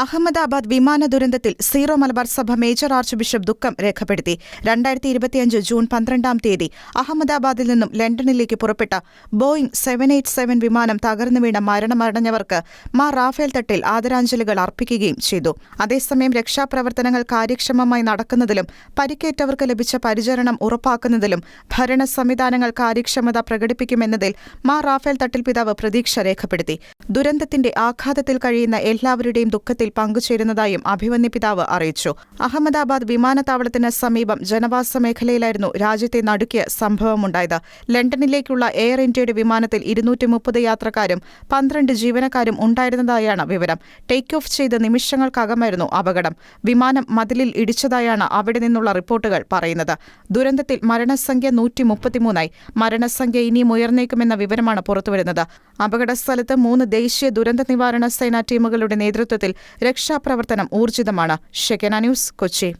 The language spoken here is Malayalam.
അഹമ്മദാബാദ് വിമാന ദുരന്തത്തിൽ സീറോ മലബാർ സഭ മേജർ ആർച്ച് ബിഷപ്പ് ദുഃഖം രേഖപ്പെടുത്തി. 2025 ജൂൺ 12 അഹമ്മദാബാദിൽ നിന്നും ലണ്ടനിലേക്ക് പുറപ്പെട്ട ബോയിംഗ് 787 വിമാനം തകർന്നു വീണ മരണമടഞ്ഞവർക്ക് മാർ റാഫേൽ തട്ടിൽ ആദരാഞ്ജലികൾ അർപ്പിക്കുകയും ചെയ്തു. അതേസമയം രക്ഷാപ്രവർത്തനങ്ങൾ കാര്യക്ഷമമായി നടക്കുന്നതിലും പരിക്കേറ്റവർക്ക് ലഭിച്ച പരിചരണം ഉറപ്പാക്കുന്നതിലും ഭരണ സംവിധാനങ്ങൾ കാര്യക്ഷമത പ്രകടിപ്പിക്കുമെന്നതിൽ മാർ റാഫേൽ തട്ടിൽ പിതാവ് പ്രതീക്ഷ രേഖപ്പെടുത്തി. ദുരന്തത്തിന്റെ ആഘാതത്തിൽ കഴിയുന്ന എല്ലാവരുടെയും ദുഃഖത്തിൽ പങ്കുചേരുന്നതായും അഭിമന്യ പിതാവ് അറിയിച്ചു. അഹമ്മദാബാദ് വിമാനത്താവളത്തിന് സമീപം ജനവാസ മേഖലയിലായിരുന്നു രാജ്യത്തെ നടുക്കിയ സംഭവമുണ്ടായത്. ലണ്ടനിലേക്കുള്ള എയർ ഇന്ത്യയുടെ വിമാനത്തിൽ 230 യാത്രക്കാരും 12 ജീവനക്കാരും ഉണ്ടായിരുന്നതായാണ് വിവരം. ടേക്ക് ഓഫ് ചെയ്ത് നിമിഷങ്ങൾക്കകമായിരുന്നു അപകടം. വിമാനം മതിലിൽ ഇടിച്ചതായാണ് അവിടെ നിന്നുള്ള റിപ്പോർട്ടുകൾ പറയുന്നത്. ദുരന്തത്തിൽ മരണസംഖ്യ 133. മരണസംഖ്യ ഇനിയും ഉയർന്നേക്കുമെന്ന വിവരമാണ് പുറത്തുവരുന്നത്. അപകടസ്ഥലത്ത് 3 ദേശീയ ദുരന്ത നിവാരണ സേനാ ടീമുകളുടെ നേതൃത്വത്തിൽ രക്ഷാപ്രവർത്തനം ഊർജിതമാണ്. ഷെക്കന ന്യൂസ്, കൊച്ചി.